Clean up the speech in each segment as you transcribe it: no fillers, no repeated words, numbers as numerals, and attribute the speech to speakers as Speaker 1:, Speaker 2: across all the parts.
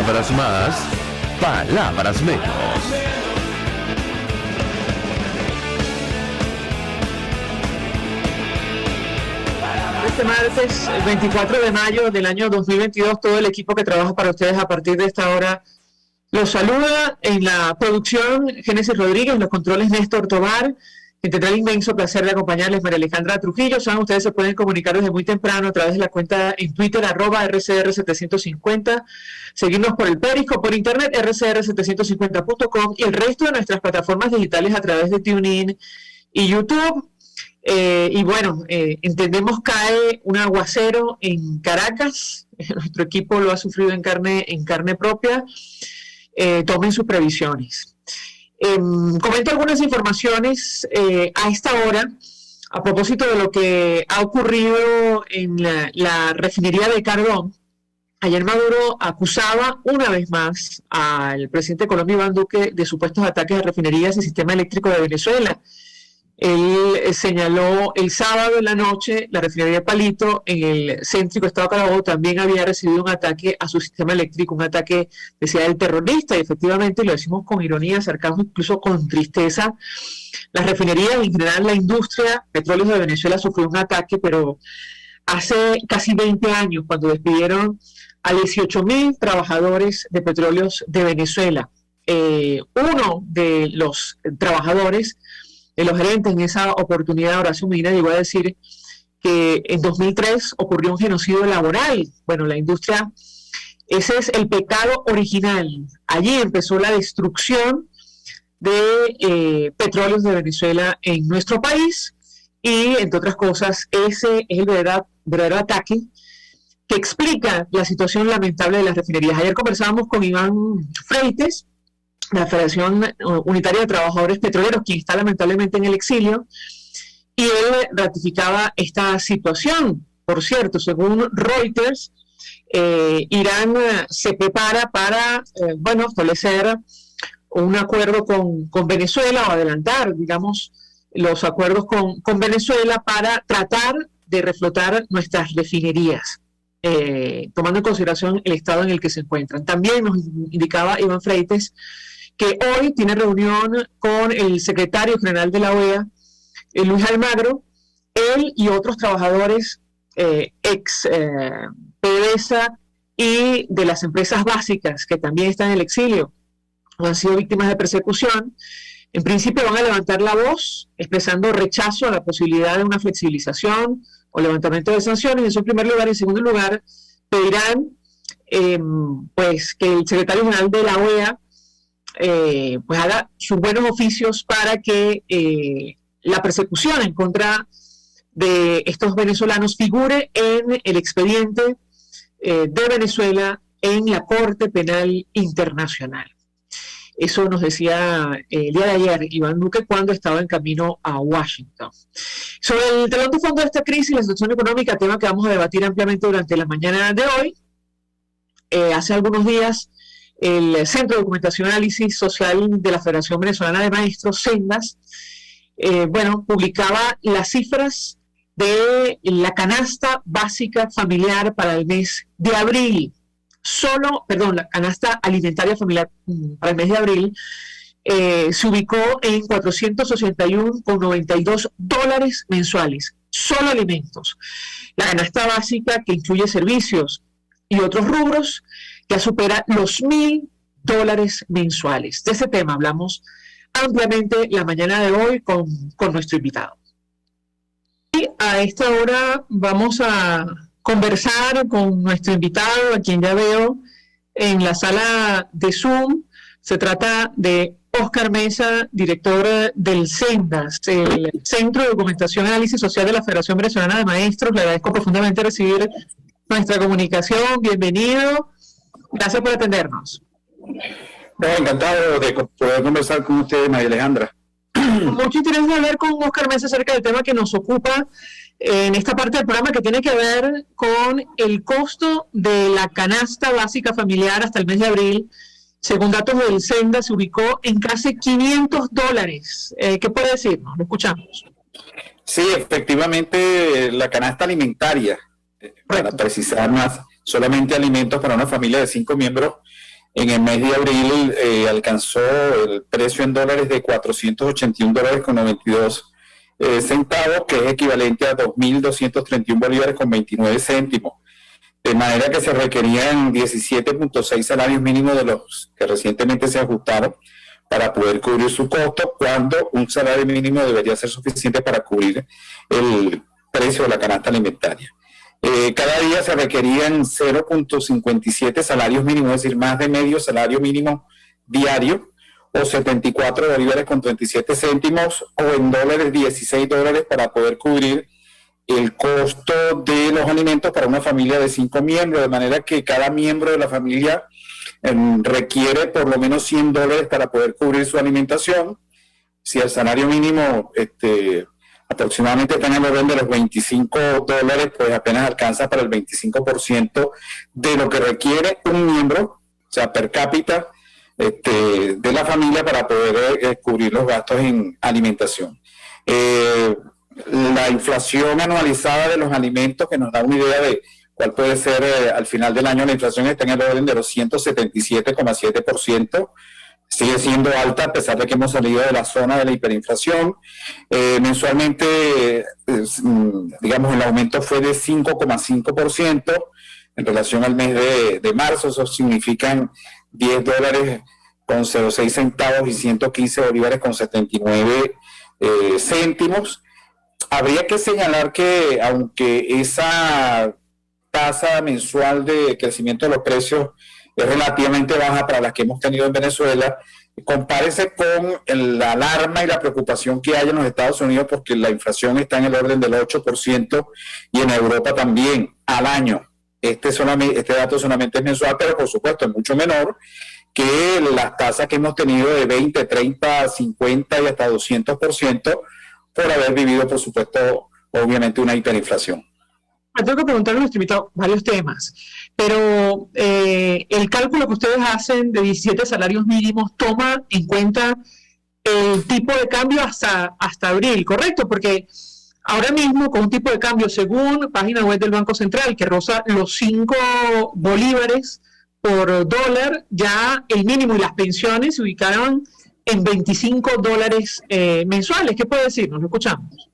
Speaker 1: Palabras más, palabras menos.
Speaker 2: Este martes 24 de mayo del año 2022, todo el equipo que trabaja para ustedes a partir de esta hora los saluda. En la producción, Génesis Rodríguez, en los controles, Néstor Tobar, que tendrá el inmenso placer de acompañarles, María Alejandra Trujillo. Saben, ustedes se pueden comunicar desde muy temprano a través de la cuenta en Twitter, @RCR750, seguirnos por el Periscope, por internet, rcr750.com, y el resto de nuestras plataformas digitales a través de TuneIn y YouTube. Entendemos cae un aguacero en Caracas. Nuestro equipo lo ha sufrido en carne propia. Tomen sus previsiones. Comento algunas informaciones a esta hora a propósito de lo que ha ocurrido en la refinería de Cardón. Ayer Maduro acusaba una vez más al presidente de Colombia, Iván Duque, de supuestos ataques a refinerías y sistema eléctrico de Venezuela. Él señaló el sábado en la noche la refinería de Palito en el céntrico estado Carabobo también había recibido un ataque a su sistema eléctrico, un ataque, decía, del terrorista, y efectivamente lo decimos con ironía, sarcasmo, incluso con tristeza. Las refinerías, en general la industria petróleos de Venezuela sufrió un ataque, pero hace casi 20 años, cuando despidieron a 18,000 trabajadores de petróleos de Venezuela. Uno de los trabajadores, de los gerentes en esa oportunidad, Horacio Medina, llegó a decir que en 2003 ocurrió un genocidio laboral. Bueno, la industria, ese es el pecado original. Allí empezó la destrucción de petróleos de Venezuela en nuestro país, y entre otras cosas, ese es el verdadero ataque que explica la situación lamentable de las refinerías. Ayer conversábamos con Iván Freites, la Federación Unitaria de Trabajadores Petroleros, quien está lamentablemente en el exilio, y él ratificaba esta situación. Por cierto, según Reuters, Irán se prepara para establecer un acuerdo con Venezuela, o adelantar, digamos, los acuerdos con Venezuela para tratar de reflotar nuestras refinerías, tomando en consideración el estado en el que se encuentran. También nos indicaba Iván Freites que hoy tiene reunión con el secretario general de la OEA, Luis Almagro, él y otros trabajadores ex PDVSA y de las empresas básicas que también están en el exilio o han sido víctimas de persecución. En principio van a levantar la voz expresando rechazo a la posibilidad de una flexibilización o levantamiento de sanciones, eso en primer lugar. En segundo lugar, pedirán que el secretario general de la OEA haga sus buenos oficios para que la persecución en contra de estos venezolanos figure en el expediente de Venezuela en la Corte Penal Internacional. Eso nos decía el día de ayer Iván Duque cuando estaba en camino a Washington. Sobre el telón de fondo de esta crisis, la situación económica, tema que vamos a debatir ampliamente durante la mañana de hoy. Hace algunos días, el Centro de Documentación y Análisis Social de la Federación Venezolana de Maestros, CENDAS, publicaba las cifras de la canasta básica familiar para el mes de abril. La canasta alimentaria familiar para el mes de abril se ubicó en $481,92 mensuales, solo alimentos. La canasta básica, que incluye servicios y otros rubros, ya supera los $1,000 mensuales. De ese tema hablamos ampliamente la mañana de hoy con nuestro invitado. Y a esta hora vamos a conversar con nuestro invitado, a quien ya veo en la sala de Zoom. Se trata de Óscar Mesa, director del CENDAS, el Centro de Documentación y Análisis Social de la Federación Venezolana de Maestros. Le agradezco profundamente recibir nuestra comunicación. Bienvenido. Gracias por atendernos.
Speaker 3: Encantado de poder conversar con usted, María Alejandra.
Speaker 2: Mucho interés de hablar con Óscar Mesa acerca del tema que nos ocupa en esta parte del programa, que tiene que ver con el costo de la canasta básica familiar hasta el mes de abril. Según datos del CENDAS, se ubicó en casi $500. ¿Qué puede decirnos? Lo escuchamos.
Speaker 3: Sí, efectivamente, la canasta alimentaria, para precisar más, solamente alimentos para una familia de 5 miembros, en el mes de abril alcanzó el precio en dólares de $481.92, que es equivalente a 2.231 bolívares con 29 céntimos. De manera que se requerían 17.6 salarios mínimos de los que recientemente se ajustaron para poder cubrir su costo, cuando un salario mínimo debería ser suficiente para cubrir el precio de la canasta alimentaria. Cada día se requerían 0.57 salarios mínimos, es decir, más de medio salario mínimo diario, o 74 bolívares con 37 céntimos, o en dólares $16 para poder cubrir el costo de los alimentos para una familia de 5 miembros, de manera que cada miembro de la familia requiere por lo menos $100 para poder cubrir su alimentación. Si el salario mínimo aproximadamente está en el orden de los $25, pues apenas alcanza para el 25% de lo que requiere un miembro, o sea, per cápita, de la familia para poder cubrir los gastos en alimentación. La inflación anualizada de los alimentos, que nos da una idea de cuál puede ser al final del año, la inflación está en el orden de los 177,7%, sigue siendo alta a pesar de que hemos salido de la zona de la hiperinflación. Mensualmente, digamos, el aumento fue de 5,5% en relación al mes de marzo. Eso significan $10 con 06 centavos y 115 bolívares con 79 céntimos. Habría que señalar que aunque esa tasa mensual de crecimiento de los precios es relativamente baja para las que hemos tenido en Venezuela, compárese con la alarma y la preocupación que hay en los Estados Unidos, porque la inflación está en el orden del 8% y en Europa también al año. Este dato solamente es mensual, pero por supuesto es mucho menor que las tasas que hemos tenido de 20, 30, 50 y hasta 200%, por haber vivido, por supuesto, obviamente una hiperinflación.
Speaker 2: Me tengo que preguntarle a nuestro invitado varios temas, pero el cálculo que ustedes hacen de 17 salarios mínimos toma en cuenta el tipo de cambio hasta abril, ¿correcto? Porque ahora mismo, con un tipo de cambio, según página web del Banco Central, que roza los 5 bolívares por dólar, ya el mínimo y las pensiones se ubicaron en $25 mensuales. ¿Qué puede decirnos? Lo escuchamos.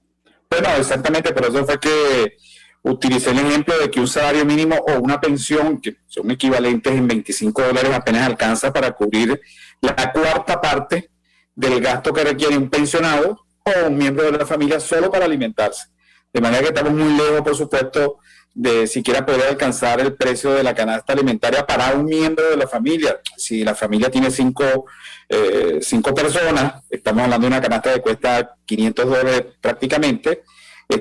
Speaker 3: Bueno, exactamente, por eso fue que utilicé el ejemplo de que un salario mínimo o una pensión, que son equivalentes en $25, apenas alcanza para cubrir la cuarta parte del gasto que requiere un pensionado o un miembro de la familia solo para alimentarse. De manera que estamos muy lejos, por supuesto, de siquiera poder alcanzar el precio de la canasta alimentaria para un miembro de la familia. Si la familia tiene cinco personas, estamos hablando de una canasta que cuesta $500 prácticamente.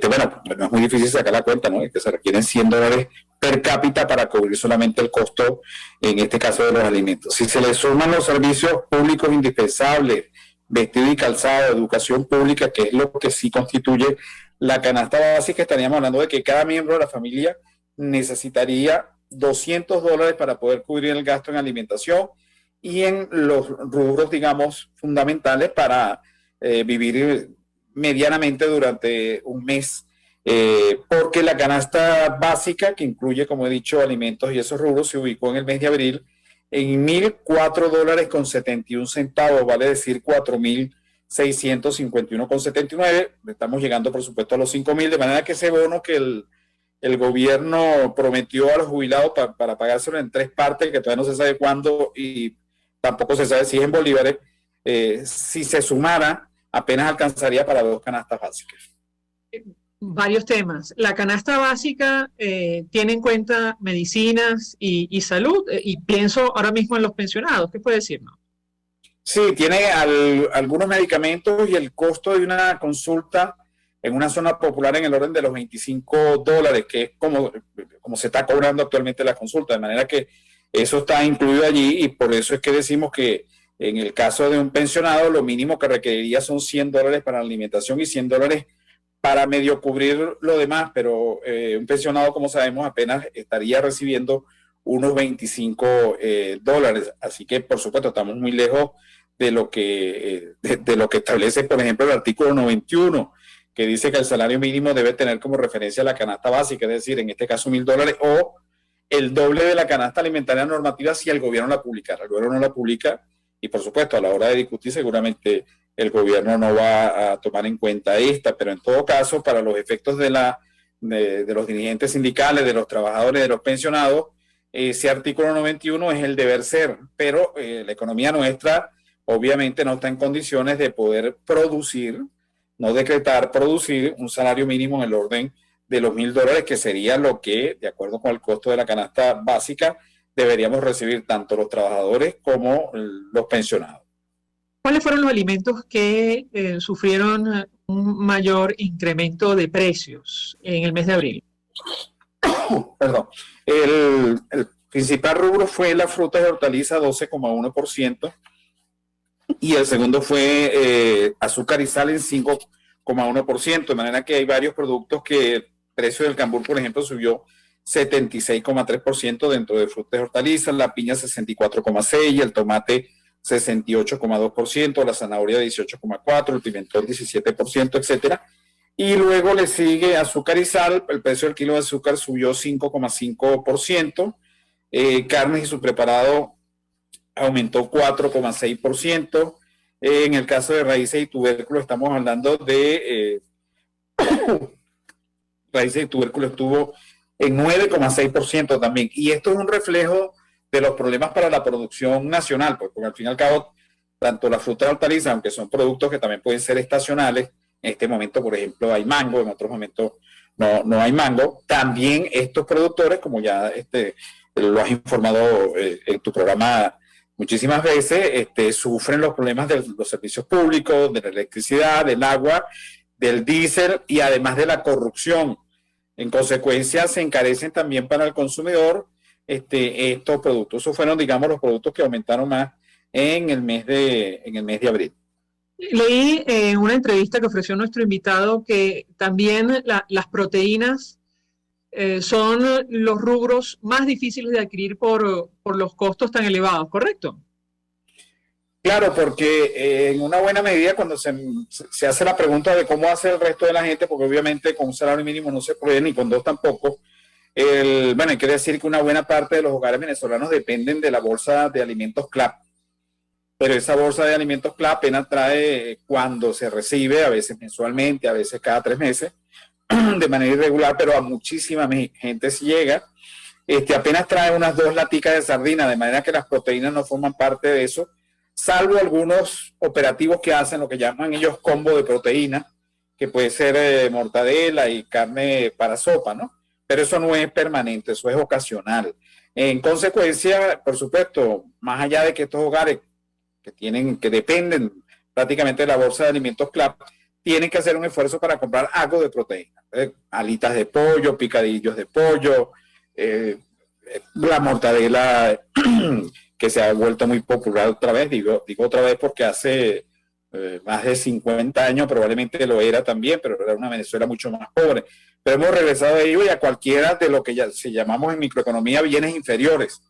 Speaker 3: Bueno, no es muy difícil sacar la cuenta, ¿no? Que se requieren $100 per cápita para cubrir solamente el costo, en este caso, de los alimentos. Si se le suman los servicios públicos indispensables, vestido y calzado, educación pública, que es lo que sí constituye la canasta básica, estaríamos hablando de que cada miembro de la familia necesitaría $200 para poder cubrir el gasto en alimentación y en los rubros, digamos, fundamentales para vivir medianamente durante un mes, porque la canasta básica, que incluye, como he dicho, alimentos y esos rubros, se ubicó en el mes de abril en $1,004 con 71 centavos, vale decir 4.651 con 79. Estamos llegando, por supuesto, a los 5.000, de manera que ese bono que el gobierno prometió a los jubilados para pagárselo en 3 partes, que todavía no se sabe cuándo y tampoco se sabe si es en bolívares, si se sumara, apenas alcanzaría para 2 canastas básicas.
Speaker 2: Varios temas. La canasta básica tiene en cuenta medicinas y salud, y pienso ahora mismo en los pensionados. ¿Qué puede decirnos?
Speaker 3: Sí, tiene algunos medicamentos y el costo de una consulta en una zona popular en el orden de los $25, que es como se está cobrando actualmente la consulta, de manera que eso está incluido allí, y por eso es que decimos que en el caso de un pensionado lo mínimo que requeriría son $100 para la alimentación y $100 para medio cubrir lo demás, pero un pensionado, como sabemos, apenas estaría recibiendo unos $25. Así que, por supuesto, estamos muy lejos de lo que establece, por ejemplo, el artículo 91, que dice que el salario mínimo debe tener como referencia la canasta básica, es decir, en este caso $1,000, o el doble de la canasta alimentaria normativa si el gobierno la publicara. El gobierno no la publica y, por supuesto, a la hora de discutir seguramente el gobierno no va a tomar en cuenta esta, pero en todo caso, para los efectos de los dirigentes sindicales, de los trabajadores, de los pensionados, ese artículo 91 es el deber ser, pero la economía nuestra obviamente no está en condiciones de poder producir, no decretar, producir un salario mínimo en el orden de los $1,000, que sería lo que, de acuerdo con el costo de la canasta básica, deberíamos recibir tanto los trabajadores como los pensionados.
Speaker 2: ¿Cuáles fueron los alimentos que sufrieron un mayor incremento de precios en el mes de abril?
Speaker 3: Perdón. El principal rubro fue la fruta y hortaliza, 12,1%, y el segundo fue azúcar y sal en 5,1%, de manera que hay varios productos que el precio del cambur, por ejemplo, subió 76,3% dentro de frutas y hortalizas, la piña 64,6%, el tomate 68,2%, la zanahoria 18,4%, el pimentón 17%, etcétera. Y luego le sigue azúcar y sal, el precio del kilo de azúcar subió 5,5%, carnes y su preparado aumentó 4,6%, en el caso de raíces y tubérculos estamos hablando de raíces y tubérculos estuvo en 9,6% también, y esto es un reflejo de los problemas para la producción nacional, porque al fin y al cabo, tanto la fruta y hortalizas, aunque son productos que también pueden ser estacionales, en este momento, por ejemplo, hay mango, en otros momentos no hay mango, también estos productores, como ya lo has informado en tu programa muchísimas veces, sufren los problemas de los servicios públicos, de la electricidad, del agua, del diésel y además de la corrupción. En consecuencia, se encarecen también para el consumidor estos productos. Esos fueron, digamos, los productos que aumentaron más en el mes de abril.
Speaker 2: Leí en una entrevista que ofreció nuestro invitado que también las proteínas son los rubros más difíciles de adquirir por los costos tan elevados, ¿correcto?
Speaker 3: Claro, porque en una buena medida cuando se hace la pregunta de cómo hace el resto de la gente, porque obviamente con un salario mínimo no se puede, ni con dos tampoco, hay que decir que una buena parte de los hogares venezolanos dependen de la bolsa de alimentos CLAP, pero esa bolsa de alimentos CLAP apenas trae cuando se recibe, a veces mensualmente, a veces cada 3 meses, de manera irregular, pero a muchísima gente se llega, apenas trae unas 2 laticas de sardina, de manera que las proteínas no forman parte de eso, salvo algunos operativos que hacen lo que llaman ellos combo de proteína, que puede ser mortadela y carne para sopa, ¿no? Pero eso no es permanente, eso es ocasional. En consecuencia, por supuesto, más allá de que estos hogares que dependen prácticamente de la bolsa de alimentos CLAP, tienen que hacer un esfuerzo para comprar algo de proteína. Alitas de pollo, picadillos de pollo, la mortadela que se ha vuelto muy popular otra vez, digo otra vez porque hace más de 50 años probablemente lo era también, pero era una Venezuela mucho más pobre. Pero hemos regresado a ello y a cualquiera de lo que ya se llamamos en microeconomía bienes inferiores,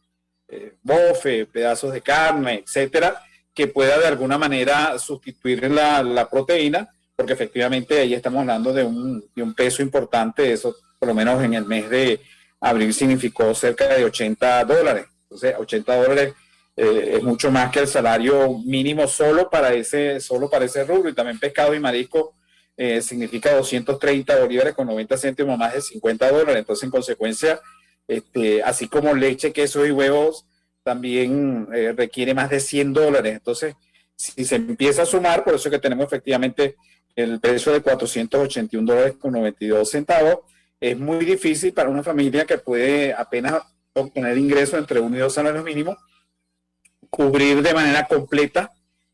Speaker 3: bofe, pedazos de carne, etcétera, que pueda de alguna manera sustituir la proteína, porque efectivamente ahí estamos hablando de un peso importante. Eso por lo menos en el mes de abril significó cerca de $80. Entonces, $80 es mucho más que el salario mínimo solo para ese rubro. Y también pescado y marisco significa 230 bolívares con 90 céntimos, más de $50. Entonces, en consecuencia, así como leche, queso y huevos, también requiere más de $100. Entonces, si se empieza a sumar, por eso es que tenemos efectivamente el precio de $481 con 92 centavos, es muy difícil para una familia que puede apenas obtener ingresos entre 1 y 2 salarios mínimos, cubrir de manera completa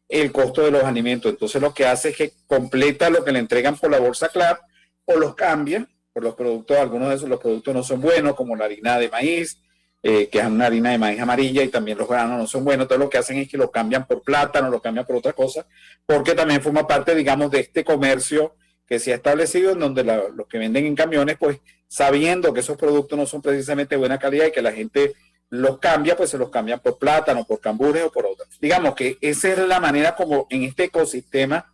Speaker 3: el costo de los alimentos. Entonces lo que hace es que completa lo que le entregan por la bolsa CLAP o los cambia por los productos. Algunos de esos los productos no son buenos, como la harina de maíz, que es una harina de maíz amarilla, y también los granos no son buenos. Entonces lo que hacen es que lo cambian por plátano, lo cambian por otra cosa, porque también forma parte, digamos, de este comercio que se ha establecido, en donde los que venden en camiones, pues sabiendo que esos productos no son precisamente de buena calidad y que la gente los cambia, pues se los cambian por plátano, por cambures o por otras. Digamos que esa es la manera como en este ecosistema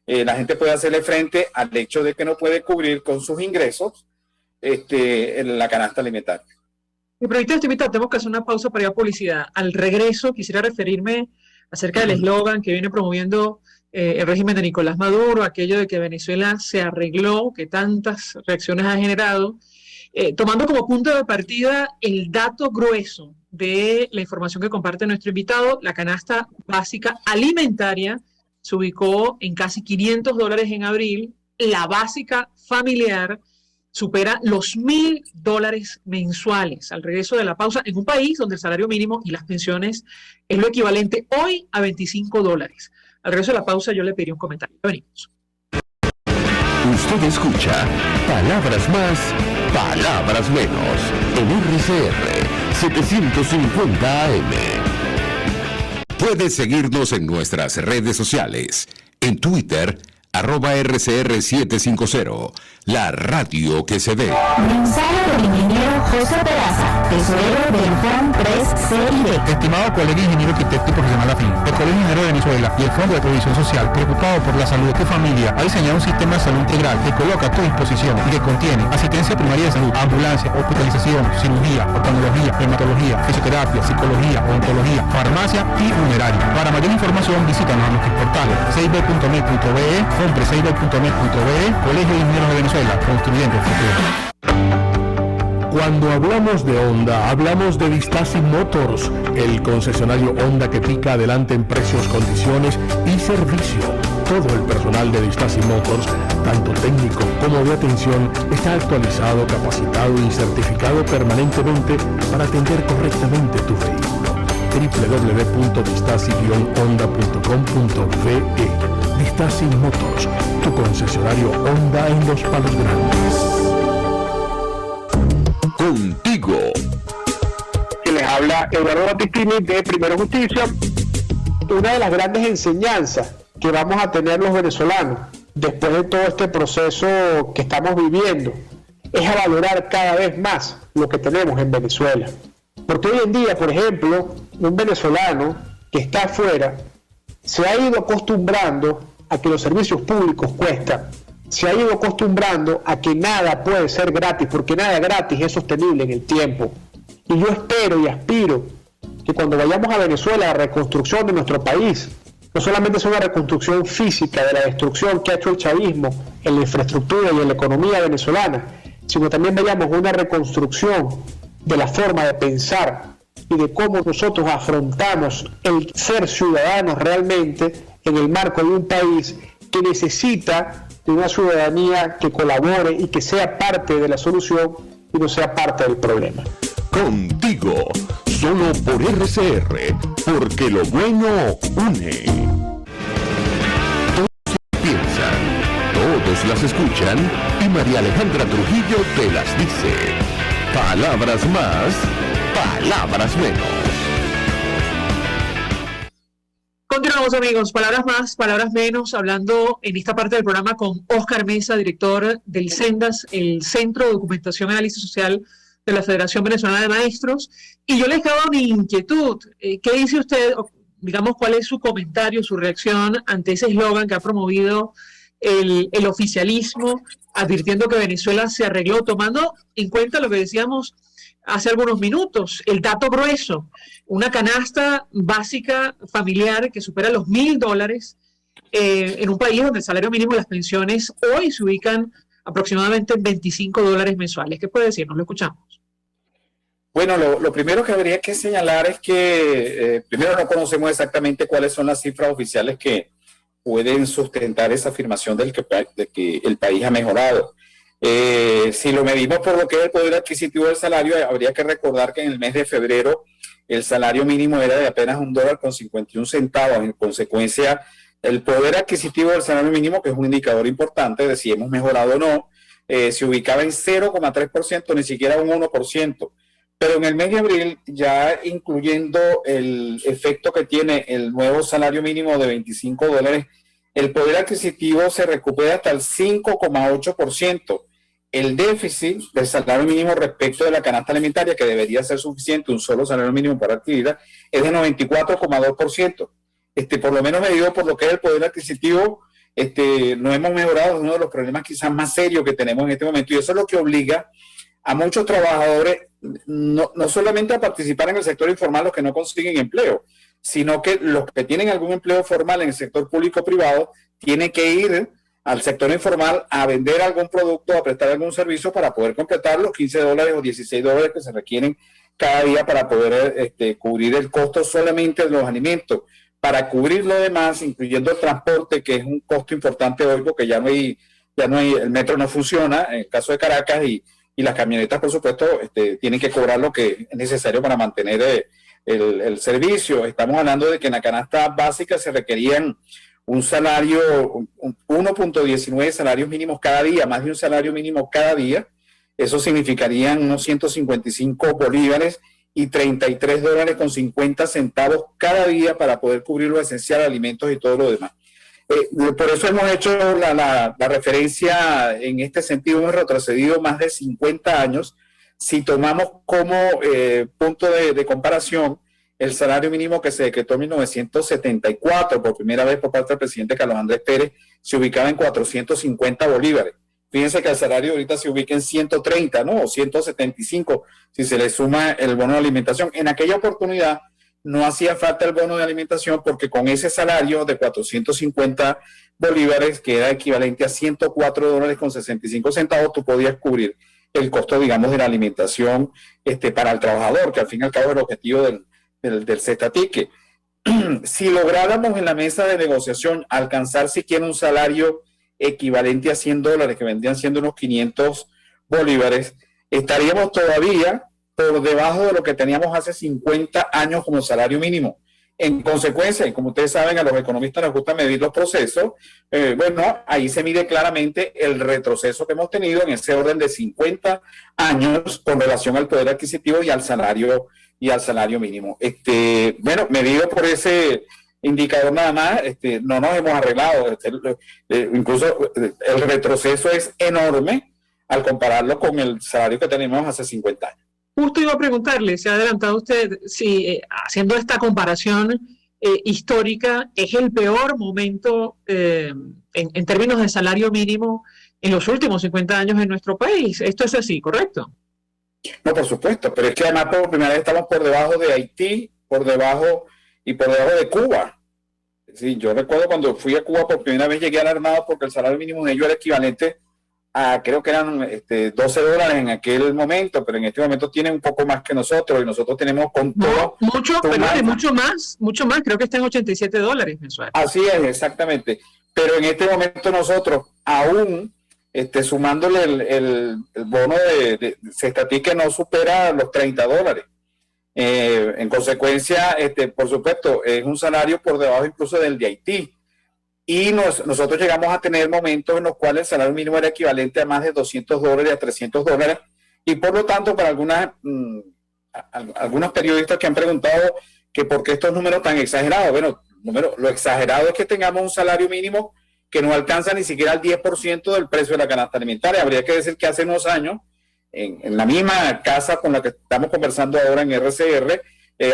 Speaker 3: la gente puede hacerle frente al hecho de que no puede cubrir con sus ingresos la canasta alimentaria.
Speaker 2: Mi proyecto este invitado, tenemos que hacer una pausa para ir a publicidad. Al regreso quisiera referirme acerca del eslogan que viene promoviendo el régimen de Nicolás Maduro, aquello de que Venezuela se arregló, que tantas reacciones ha generado, tomando como punto de partida el dato grueso de la información que comparte nuestro invitado. La canasta básica alimentaria se ubicó en casi $500 en abril, la básica familiar supera los $1,000 mensuales. Al regreso de la pausa, en un país donde el salario mínimo y las pensiones es lo equivalente hoy a $25. Al regreso de la pausa yo le pedí un comentario. Venimos.
Speaker 1: Usted escucha Palabras Más, Palabras Menos en RCR 750 AM. Puedes seguirnos en nuestras redes sociales. En Twitter, @RCR750, la radio que se ve.
Speaker 4: Mensaje del ingeniero José Peraza, tesorero del FON 3CID.
Speaker 5: Estimado colega ingeniero arquitecto y profesional afín, el Colegio Ingeniero de Venezuela y el Fondo de Previsión Social, preocupado por la salud de tu familia, ha diseñado un sistema de salud integral que coloca a tu disposición y que contiene asistencia primaria de salud, ambulancia, hospitalización, cirugía, oftalmología, dermatología, fisioterapia, psicología, odontología, farmacia y funeraria. Para mayor información visítanos a nuestros portales 6b.net.be, hombre6b.net.be, Colegio de Ingenieros de Venezuela, construyendo el futuro.
Speaker 6: Cuando hablamos de Honda, hablamos de Vistasi Motors, el concesionario Honda que pica adelante en precios, condiciones y servicio. Todo el personal de Vistasi Motors, tanto técnico como de atención, está actualizado, capacitado y certificado permanentemente para atender correctamente tu vehículo. www.vistasi-honda.com.ve. Vistasi Motors, tu concesionario Honda en Los Palos Grandes.
Speaker 1: Contigo.
Speaker 7: Que les habla Eduardo Battistini de Primero Justicia. Una de las grandes enseñanzas que vamos a tener los venezolanos después de todo este proceso que estamos viviendo es a valorar cada vez más lo que tenemos en Venezuela. Porque hoy en día, por ejemplo, un venezolano que está afuera se ha ido acostumbrando a que los servicios públicos cuestan, se ha ido acostumbrando a que nada puede ser gratis, porque nada gratis es sostenible en el tiempo. Y yo espero y aspiro que cuando vayamos a Venezuela, la reconstrucción de nuestro país no solamente sea una reconstrucción física de la destrucción que ha hecho el chavismo en la infraestructura y en la economía venezolana, sino también veamos una reconstrucción de la forma de pensar y de cómo nosotros afrontamos el ser ciudadanos realmente en el marco de un país que necesita de una ciudadanía que colabore y que sea parte de la solución y no sea parte del problema.
Speaker 1: Contigo, solo por RCR, porque lo bueno une. Todos piensan, todos las escuchan y María Alejandra Trujillo te las dice. Palabras más, palabras menos.
Speaker 2: Continuamos, amigos. Palabras más, palabras menos, hablando en esta parte del programa con Óscar Mesa, director del CENDAS, el Centro de Documentación y Análisis Social de la Federación Venezolana de Maestros. Y yo les daba mi inquietud. ¿Qué dice usted? Digamos, ¿cuál es su comentario, su reacción ante ese eslogan que ha promovido el oficialismo, advirtiendo que Venezuela se arregló, tomando en cuenta lo que decíamos hace algunos minutos, el dato grueso, una canasta básica familiar que supera los $1,000 en un país donde el salario mínimo y las pensiones hoy se ubican aproximadamente en $25 mensuales? ¿Qué puede decir? Nos lo escuchamos.
Speaker 3: Bueno, lo primero que habría que señalar es que primero no conocemos exactamente cuáles son las cifras oficiales que pueden sustentar esa afirmación de que el país ha mejorado. Si lo medimos por lo que es el poder adquisitivo del salario, habría que recordar que en el mes de febrero el salario mínimo era de apenas $1.51. En consecuencia, el poder adquisitivo del salario mínimo, que es un indicador importante de si hemos mejorado o no, se ubicaba en 0,3%, ni siquiera un 1%. Pero en el mes de abril, ya incluyendo el efecto que tiene el nuevo salario mínimo de $25, el poder adquisitivo se recupera hasta el 5,8%. El déficit del salario mínimo respecto de la canasta alimentaria, que debería ser suficiente, un solo salario mínimo para adquirirla, es de 94,2%. Por lo menos medido por lo que es el poder adquisitivo, no hemos mejorado, es uno de los problemas quizás más serios que tenemos en este momento, y eso es lo que obliga a muchos trabajadores no solamente a participar en el sector informal los que no consiguen empleo, sino que los que tienen algún empleo formal en el sector público-privado tienen que ir al sector informal a vender algún producto, a prestar algún servicio para poder completar los $15 o $16 que se requieren cada día para poder cubrir el costo solamente de los alimentos. Para cubrir lo demás, incluyendo el transporte, que es un costo importante hoy porque ya no hay, el metro no funciona en el caso de Caracas y las camionetas, por supuesto, tienen que cobrar lo que es necesario para mantener el servicio. Estamos hablando de que en la canasta básica se requerían un salario, 1.19 salarios mínimos cada día, más de un salario mínimo cada día. Eso significarían unos 155 bolívares y $33.50 cada día para poder cubrir lo esencial, alimentos y todo lo demás. Por eso hemos hecho la referencia en este sentido. Hemos retrocedido más de 50 años. Si tomamos como punto de comparación el salario mínimo que se decretó en 1974 por primera vez por parte del presidente Carlos Andrés Pérez, se ubicaba en 450 bolívares. Fíjense que el salario ahorita se ubica en 130, ¿no? O 175, si se le suma el bono de alimentación. En aquella oportunidad no hacía falta el bono de alimentación porque con ese salario de 450 bolívares, que era equivalente a $104.65, tú podías cubrir el costo, digamos, de la alimentación para el trabajador, que al fin y al cabo es el objetivo del Cestatique. Si lográramos en la mesa de negociación alcanzar siquiera un salario equivalente a $100, que vendrían siendo unos 500 bolívares, estaríamos todavía por debajo de lo que teníamos hace 50 años como salario mínimo. En consecuencia, y como ustedes saben, a los economistas nos gusta medir los procesos, ahí se mide claramente el retroceso que hemos tenido en ese orden de 50 años con relación al poder adquisitivo y al salario mínimo. Medido por ese indicador nada más, no nos hemos arreglado. Incluso el retroceso es enorme al compararlo con el salario que tenemos hace 50 años.
Speaker 2: Justo iba a preguntarle, se ha adelantado usted, si haciendo esta comparación histórica, es el peor momento en términos de salario mínimo en los últimos 50 años en nuestro país. Esto es así, ¿correcto?
Speaker 3: No, por supuesto, pero es que además por primera vez estamos por debajo de Haití, por debajo de Cuba. Sí, yo recuerdo cuando fui a Cuba por primera vez llegué alarmado porque el salario mínimo de ellos era equivalente a, creo que eran $12 en aquel momento, pero en este momento tienen un poco más que nosotros y nosotros tenemos con todo.
Speaker 2: Mucho más, creo que está en $87 mensuales.
Speaker 3: Así es, exactamente. Pero en este momento nosotros, aún sumándole el bono de Cestatique, no supera los $30. En consecuencia, por supuesto, es un salario por debajo incluso del de Haití. Y nosotros llegamos a tener momentos en los cuales el salario mínimo era equivalente a más de $200, a $300, y por lo tanto, para algunos periodistas que han preguntado que por qué estos números tan exagerados. Bueno, lo exagerado es que tengamos un salario mínimo que no alcanza ni siquiera el 10% del precio de la canasta alimentaria. Habría que decir que hace unos años, en la misma casa con la que estamos conversando ahora en RCR,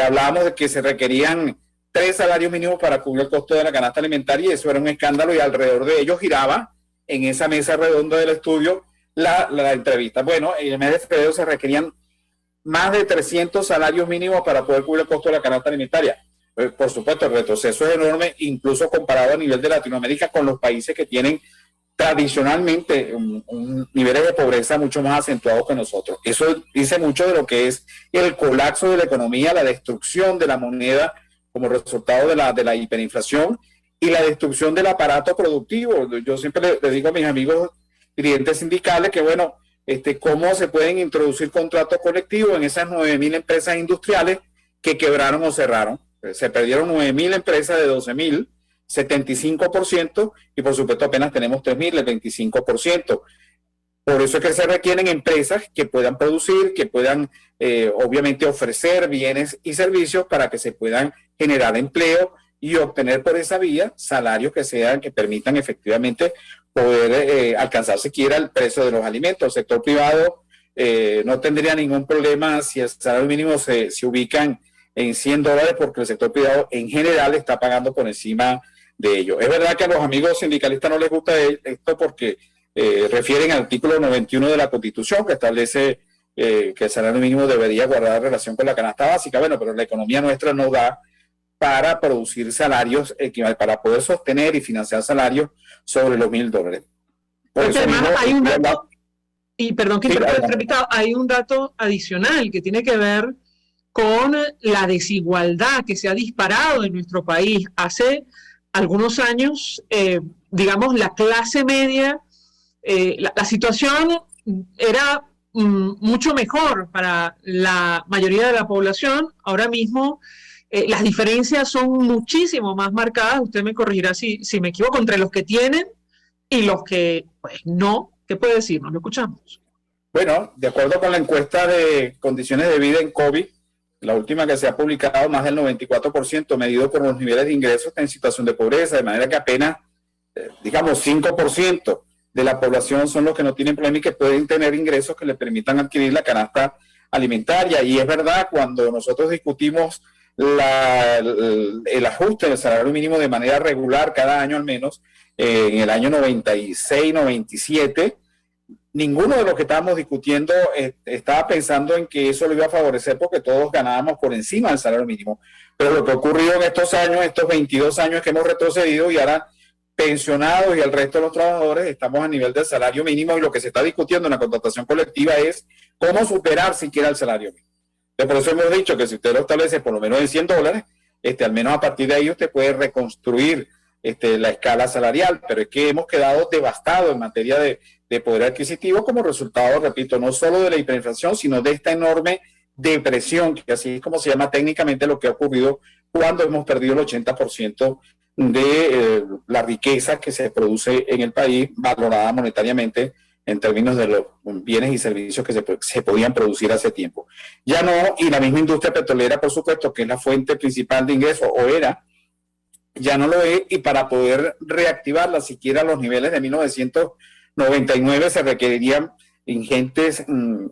Speaker 3: hablábamos de que se requerían 3 salarios mínimos para cubrir el costo de la canasta alimentaria, y eso era un escándalo, y alrededor de ellos giraba en esa mesa redonda del estudio la entrevista. Bueno, en el mes de febrero se requerían más de 300 salarios mínimos para poder cubrir el costo de la canasta alimentaria. Por supuesto, el retroceso es enorme, incluso comparado a nivel de Latinoamérica con los países que tienen tradicionalmente niveles de pobreza mucho más acentuados que nosotros. Eso dice mucho de lo que es el colapso de la economía, la destrucción de la moneda como resultado de la hiperinflación y la destrucción del aparato productivo. Yo siempre le digo a mis amigos clientes sindicales que, bueno, cómo se pueden introducir contratos colectivos en esas 9.000 empresas industriales que quebraron o cerraron. Se perdieron 9.000 empresas de 12.000, 75%, y por supuesto apenas tenemos 3.000, el 25%. Por eso es que se requieren empresas que puedan producir, que puedan obviamente ofrecer bienes y servicios para que se puedan generar empleo y obtener por esa vía salarios que permitan efectivamente poder alcanzar siquiera el precio de los alimentos. El sector privado no tendría ningún problema si el salario mínimo se ubica en $100, porque el sector privado en general está pagando por encima de ello. Es verdad que a los amigos sindicalistas no les gusta esto porque refieren al artículo 91 de la Constitución, que establece que el salario mínimo debería guardar relación con la canasta básica. Bueno, pero la economía nuestra no da para producir salarios, para poder sostener y financiar salarios sobre los $1,000.
Speaker 2: Porque además hay un dato, y perdón que repita, hay un dato adicional que tiene que ver con la desigualdad que se ha disparado en nuestro país. Hace algunos años, digamos, la clase media, la situación era mucho mejor para la mayoría de la población. Ahora mismo las diferencias son muchísimo más marcadas. Usted me corregirá si me equivoco, entre los que tienen y los que pues no. ¿Qué puede decirnos? Lo escuchamos.
Speaker 3: Bueno, de acuerdo con la encuesta de condiciones de vida en COVID, la última que se ha publicado, más del 94% medido por los niveles de ingresos está en situación de pobreza, de manera que apenas, digamos, 5% de la población son los que no tienen problema y que pueden tener ingresos que les permitan adquirir la canasta alimentaria. Y es verdad, cuando nosotros discutimos el ajuste del salario mínimo de manera regular cada año al menos, en el año 96, 97, ninguno de los que estábamos discutiendo estaba pensando en que eso lo iba a favorecer porque todos ganábamos por encima del salario mínimo. Pero lo que ha ocurrido en estos años, estos 22 años que hemos retrocedido y ahora pensionados y el resto de los trabajadores estamos a nivel del salario mínimo, y lo que se está discutiendo en la contratación colectiva es cómo superar siquiera el salario mínimo. Por eso hemos dicho que si usted lo establece por lo menos en $100, al menos a partir de ahí usted puede reconstruir la escala salarial, pero es que hemos quedado devastados en materia de poder adquisitivo como resultado, repito, no solo de la hiperinflación, sino de esta enorme depresión, que así es como se llama técnicamente lo que ha ocurrido cuando hemos perdido el 80% de la riqueza que se produce en el país, valorada monetariamente en términos de los bienes y servicios que se podían producir hace tiempo. Ya no, y la misma industria petrolera, por supuesto, que es la fuente principal de ingresos, o era, ya no lo es, y para poder reactivarla siquiera a los niveles de 1999 se requerirían ingentes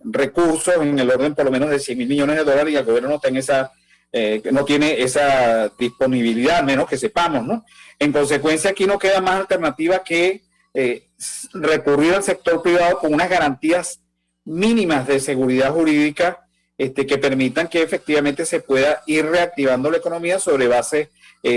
Speaker 3: recursos en el orden por lo menos de $100,000 millones, y el gobierno no tiene esa disponibilidad, menos que sepamos, ¿no? En consecuencia, aquí no queda más alternativa que recurrir al sector privado con unas garantías mínimas de seguridad jurídica que permitan que efectivamente se pueda ir reactivando la economía sobre bases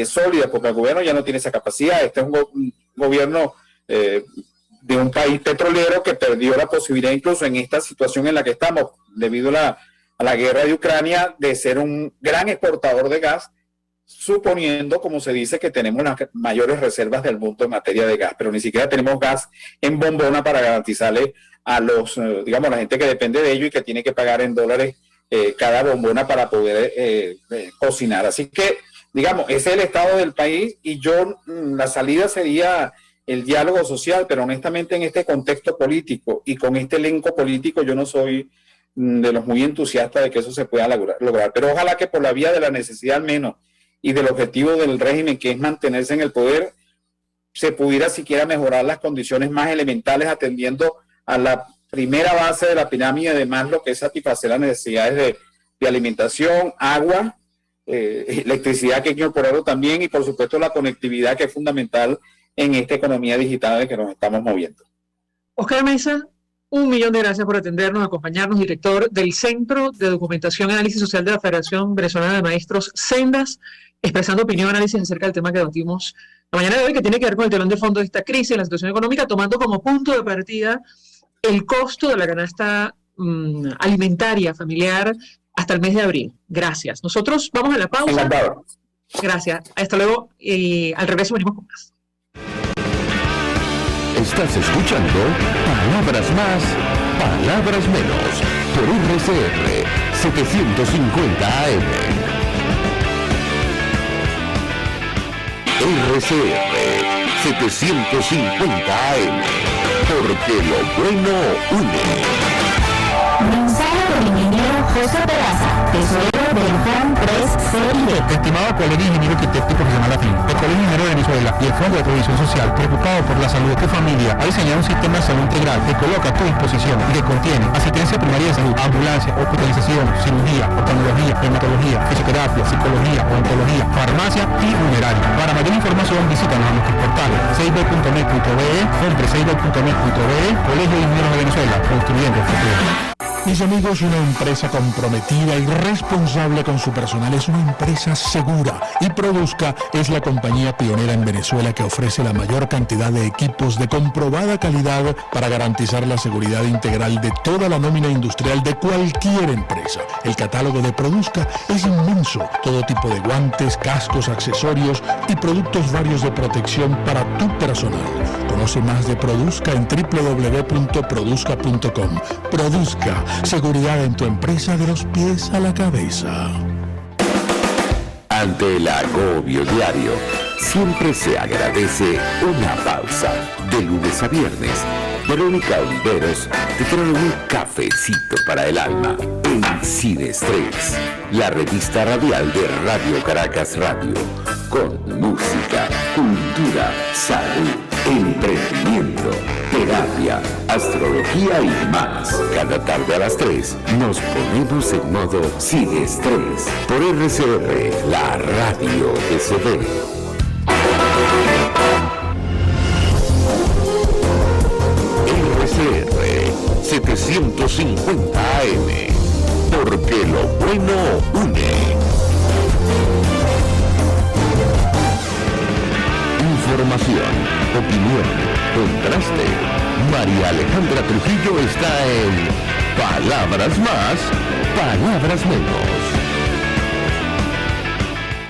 Speaker 3: sólidas, porque el gobierno ya no tiene esa capacidad. Este es un gobierno de un país petrolero que perdió la posibilidad, incluso en esta situación en la que estamos, debido a la guerra de Ucrania, de ser un gran exportador de gas, suponiendo, como se dice, que tenemos las mayores reservas del mundo en materia de gas, pero ni siquiera tenemos gas en bombona para garantizarle a la gente que depende de ello y que tiene que pagar en dólares cada bombona para poder cocinar. Así que, digamos, ese es el estado del país, y la salida sería el diálogo social, pero honestamente en este contexto político y con este elenco político yo no soy de los muy entusiastas de que eso se pueda lograr. Pero ojalá que por la vía de la necesidad al menos y del objetivo del régimen, que es mantenerse en el poder, se pudiera siquiera mejorar las condiciones más elementales, atendiendo a la primera base de la pirámide de Maslow, que es satisfacer las necesidades de alimentación, agua, electricidad, que hay que incorporarlo también, y por supuesto la conectividad, que es fundamental en esta economía digital en que nos estamos moviendo.
Speaker 2: Oscar Mesa, 1.000.000 de gracias por atendernos, acompañarnos, director del Centro de Documentación y Análisis Social de la Federación Venezolana de Maestros, Sendas, expresando opinión y análisis acerca del tema que debatimos la mañana de hoy, que tiene que ver con el telón de fondo de esta crisis, la situación económica, tomando como punto de partida el costo de la canasta alimentaria familiar hasta el mes de abril. Gracias. Nosotros vamos a la pausa. Gracias. Hasta luego, y al regreso venimos con más.
Speaker 1: Estás escuchando Palabras Más, Palabras Menos, por RCR 750 AM. RCR 750 AM, porque lo bueno une.
Speaker 4: Mensaje del ingeniero José Peraza, tesorero del Fondo 3CID.
Speaker 5: Estimado colega ingeniero arquitecto y profesional afín, el Colegio Ingeniero de Venezuela y el Fondo de Previsión Social, preocupado por la salud de tu familia, ha diseñado un sistema de salud integral que coloca a tu disposición y que contiene asistencia primaria de salud, ambulancia, hospitalización, cirugía, oftalmología, dermatología, fisioterapia, psicología, odontología, farmacia y funeraria. Para mayor información visítanos a nuestros portales seib.net.be, Fondo 6b.net.be, Colegio de Ingenieros de Venezuela, construyendo el futuro.
Speaker 6: Mis amigos, una empresa comprometida y responsable con su personal es una empresa segura, y Produzca es la compañía pionera en Venezuela que ofrece la mayor cantidad de equipos de comprobada calidad para garantizar la seguridad integral de toda la nómina industrial de cualquier empresa. El catálogo de Produzca es inmenso, todo tipo de guantes, cascos, accesorios y productos varios de protección para tu personal. Conoce más de Produzca en www.produzca.com. Produzca, seguridad en tu empresa de los pies a la cabeza.
Speaker 1: Ante el agobio diario, siempre se agradece una pausa. De lunes a viernes, Verónica Oliveros te trae un cafecito para el alma en Sin Estrés, la revista radial de Radio Caracas Radio, con música, cultura, salud, emprendimiento, terapia, astrología y más. Cada tarde a las 3 nos ponemos en modo Sin Estrés por RCR, la radio que se ve. RCR 750 AM, porque lo bueno une. Información, opinión, contraste. María Alejandra Trujillo está en Palabras Más, Palabras Menos.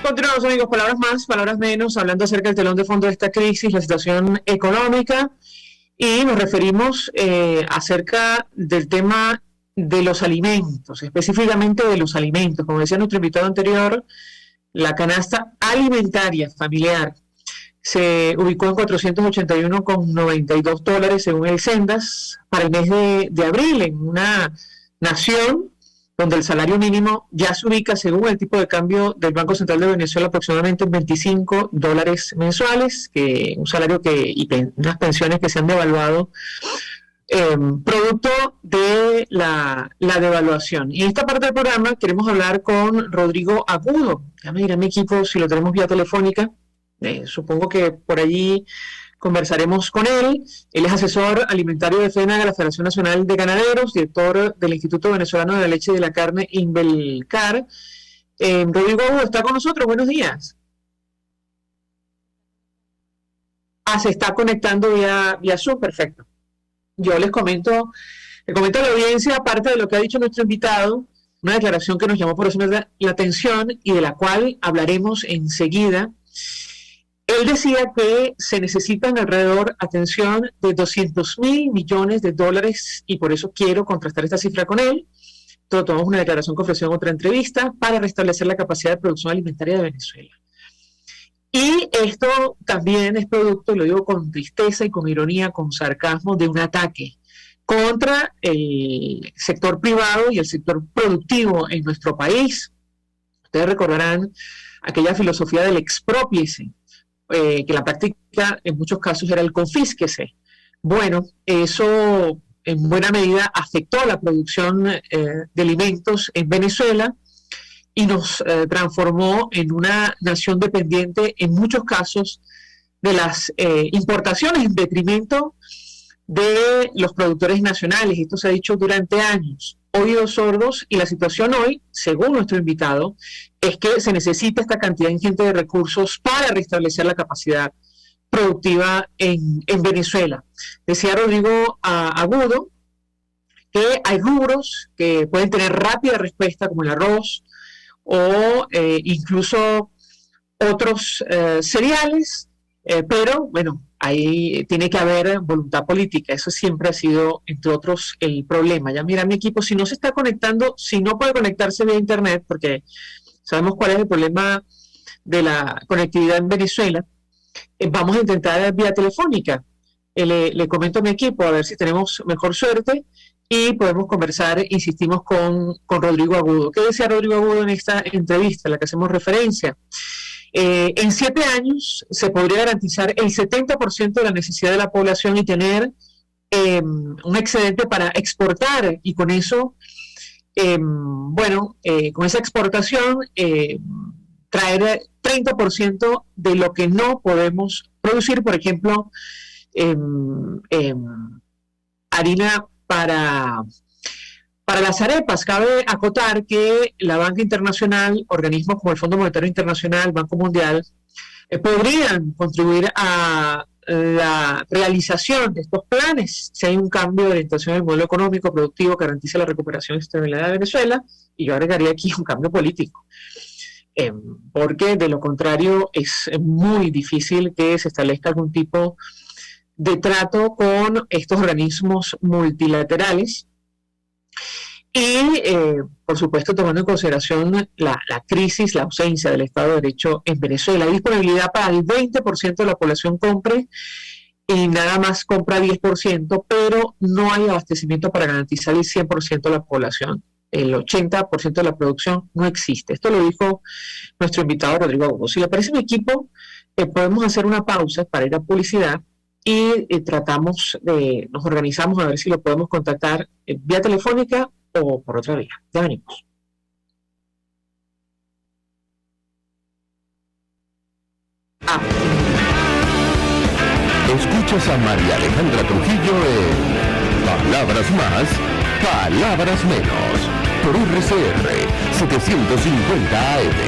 Speaker 2: Continuamos, amigos, palabras más, palabras menos, hablando acerca del telón de fondo de esta crisis, la situación económica, y nos referimos acerca del tema de los alimentos, específicamente de los alimentos. Como decía nuestro invitado anterior, la canasta alimentaria familiar se ubicó en $481,92 según el Sendas para el mes de abril, en una nación donde el salario mínimo ya se ubica, según el tipo de cambio del Banco Central de Venezuela, aproximadamente en $25 mensuales, que un salario y unas pensiones que se han devaluado producto de la devaluación. Y en esta parte del programa queremos hablar con Rodrigo Agudo. Ya me dirá mi equipo si lo tenemos vía telefónica. Supongo que por allí conversaremos con él. Él es asesor alimentario de FENAG de la Federación Nacional de Ganaderos, director del Instituto Venezolano de la Leche y de la Carne, Invelcar. Rodrigo Agudo está con nosotros. Buenos días. Se está conectando vía Zoom. Perfecto. Yo le comento a la audiencia, aparte de lo que ha dicho nuestro invitado, una declaración que nos llamó por eso la atención y de la cual hablaremos enseguida. Él decía que se necesitan alrededor, atención, de $200.000 millones, y por eso quiero contrastar esta cifra con él. Tomamos una declaración que ofreció en otra entrevista para restablecer la capacidad de producción alimentaria de Venezuela. Y esto también es producto, y lo digo con tristeza y con ironía, con sarcasmo, de un ataque contra el sector privado y el sector productivo en nuestro país. Ustedes recordarán aquella filosofía del exprópiese, que la práctica en muchos casos era el confísquese. Bueno, eso en buena medida afectó a la producción de alimentos en Venezuela y nos transformó en una nación dependiente en muchos casos de las importaciones en detrimento de los productores nacionales. Esto se ha dicho durante años. Oídos sordos, y la situación hoy, según nuestro invitado, es que se necesita esta cantidad ingente de recursos para restablecer la capacidad productiva en Venezuela. Decía Rodrigo Agudo que hay rubros que pueden tener rápida respuesta, como el arroz o incluso otros cereales, pero bueno, ahí tiene que haber voluntad política. Eso siempre ha sido, entre otros, el problema. Ya mira mi equipo, si no se está conectando, si no puede conectarse vía internet, porque sabemos cuál es el problema de la conectividad en Venezuela, vamos a intentar vía telefónica. Le comento a mi equipo a ver si tenemos mejor suerte y podemos conversar, insistimos, con Rodrigo Agudo. ¿Qué decía Rodrigo Agudo en esta entrevista a la que hacemos referencia? En 7 años se podría garantizar el 70% de la necesidad de la población y tener un excedente para exportar, y con eso, con esa exportación, traer 30% de lo que no podemos producir, por ejemplo, harina para Para las arepas, cabe acotar que la banca internacional, organismos como el Fondo Monetario Internacional, Banco Mundial, podrían contribuir a la realización de estos planes si hay un cambio de orientación del modelo económico productivo que garantice la recuperación y estabilidad de Venezuela, y yo agregaría aquí un cambio político, porque de lo contrario es muy difícil que se establezca algún tipo de trato con estos organismos multilaterales. Y, por supuesto, tomando en consideración la crisis, la ausencia del Estado de Derecho en Venezuela, hay disponibilidad para el 20% de la población compre y nada más compra 10%, pero no hay abastecimiento para garantizar el 100% de la población. El 80% de la producción no existe. Esto lo dijo nuestro invitado Rodrigo Agudo. Si le parece, mi equipo, podemos hacer una pausa para ir a publicidad y nos organizamos a ver si lo podemos contactar vía telefónica o por otra vía. Ya venimos.
Speaker 1: Escuchas a María Alejandra Trujillo en Palabras Más, Palabras Menos, por RCR 750 AM.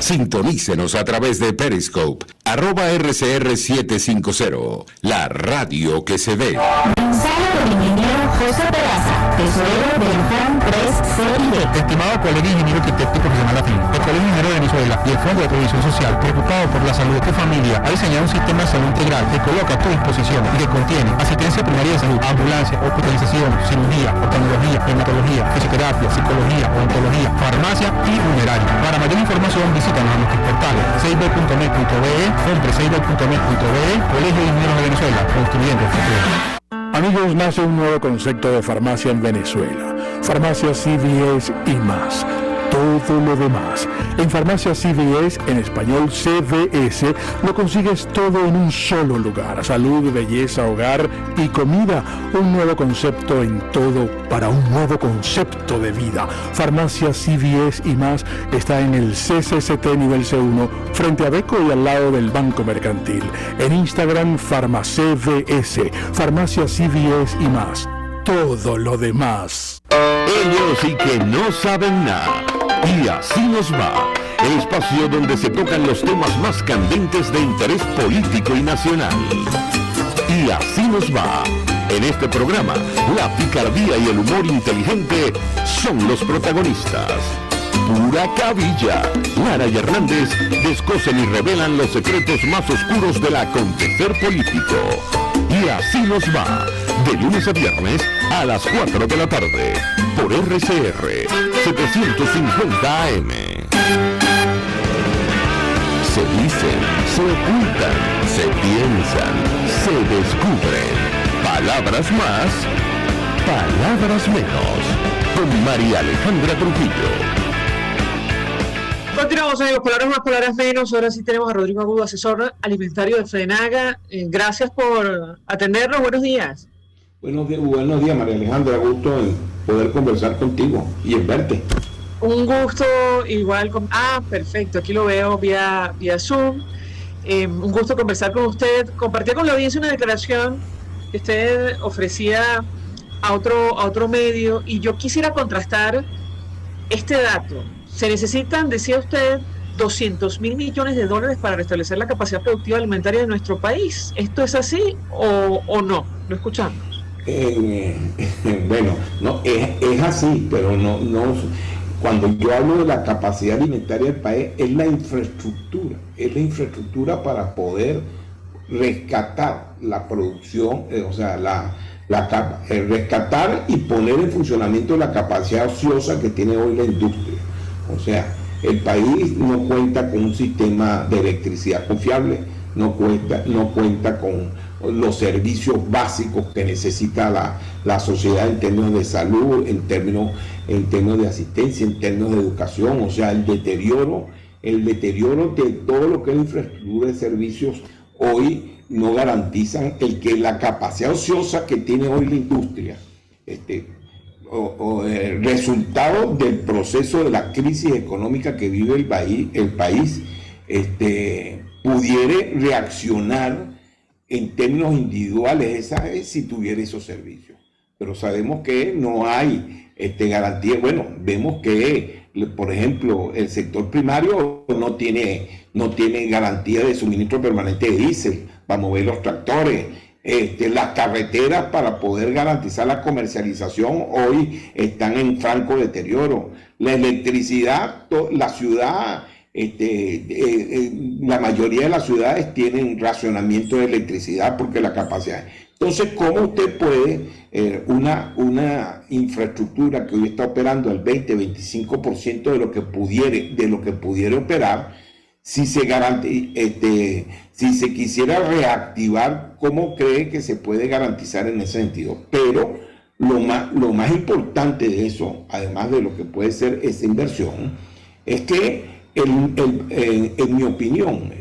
Speaker 1: Sintonícenos a través de Periscope, @RCR750, la radio que se ve.
Speaker 4: Mensaje del ingeniero José Peraza, tesorero del FON 3CID.
Speaker 5: Estimado colega ingeniero arquitecto y profesional afín, el Colegio Ingeniero de Venezuela y el Fondo de Previsión Social, preocupado por la salud de tu familia, ha diseñado un sistema de salud integral que coloca a tu disposición y que contiene asistencia primaria de salud, ambulancia, hospitalización, cirugía, oftalmología, dermatología, fisioterapia, psicología, odontología, farmacia y funeraria. Para mayor información, visítanos a nuestros portales seibel.net.be, compre-seibel.net.be, Colegio de Ingenieros de Venezuela, construyendo el futuro.
Speaker 6: Amigos, nace un nuevo concepto de farmacia en Venezuela. Farmacia CVS y más. Todo lo demás. En Farmacia CVS, en español CVS, lo consigues todo en un solo lugar. Salud, belleza, hogar y comida. Un nuevo concepto en todo para un nuevo concepto de vida. Farmacia CVS y más está en el CCCT nivel C1, frente a Beco y al lado del Banco Mercantil. En Instagram, FarmaCVS. Farmacia CVS y más. Todo lo demás.
Speaker 1: Ellos sí que no saben nada. Y así nos va. El espacio donde se tocan los temas más candentes de interés político y nacional. Y así nos va. En este programa, la picardía y el humor inteligente son los protagonistas. Pura cabilla. Lara y Hernández descosen y revelan los secretos más oscuros del acontecer político. Y así nos va. De lunes a viernes a las 4 de la tarde. Por RCR 750 AM. Se dicen, se ocultan, se piensan, se descubren. Palabras más, palabras menos. Con María Alejandra Trujillo.
Speaker 2: Continuamos, amigos, palabras más, palabras menos. Ahora sí tenemos a Rodrigo Agudo, asesor alimentario de FEDENAGA. Gracias por atendernos. Buenos días.
Speaker 8: Buenos días, María Alejandra. Gusto en poder conversar contigo y en verte.
Speaker 2: Un gusto igual. Perfecto. Aquí lo veo vía Zoom. Un gusto conversar con usted. Compartía con la audiencia una declaración que usted ofrecía a otro medio y yo quisiera contrastar este dato. Se necesitan, decía usted, 200.000 millones de dólares para restablecer la capacidad productiva alimentaria de nuestro país. ¿Esto es así o no? Lo escuchamos.
Speaker 8: Bueno, no, es así, pero no. Cuando yo hablo de la capacidad alimentaria del país, es la infraestructura para poder rescatar la producción, rescatar y poner en funcionamiento la capacidad ociosa que tiene hoy la industria. O sea, el país no cuenta con un sistema de electricidad confiable, no cuenta con los servicios básicos que necesita la sociedad en términos de salud, en términos de asistencia, en términos de educación. O sea, el deterioro de todo lo que es la infraestructura de servicios hoy no garantizan la capacidad ociosa que tiene hoy la industria. Resultado del proceso de la crisis económica que vive el país pudiera reaccionar en términos individuales si tuviera esos servicios. pero sabemos que no hay garantía. Bueno, vemos que, por ejemplo, el sector primario no tiene garantía de suministro permanente de diésel para mover los tractores. Las carreteras para poder garantizar la comercialización hoy están en franco deterioro. La electricidad, la ciudad, la mayoría de las ciudades tienen racionamiento de electricidad porque la capacidad. Entonces, ¿cómo usted puede una infraestructura que hoy está operando al 20-25% de lo que pudiera operar, si se quisiera reactivar, ¿cómo cree que se puede garantizar en ese sentido? Pero lo más importante de eso, además de lo que puede ser esa inversión, es que en mi opinión,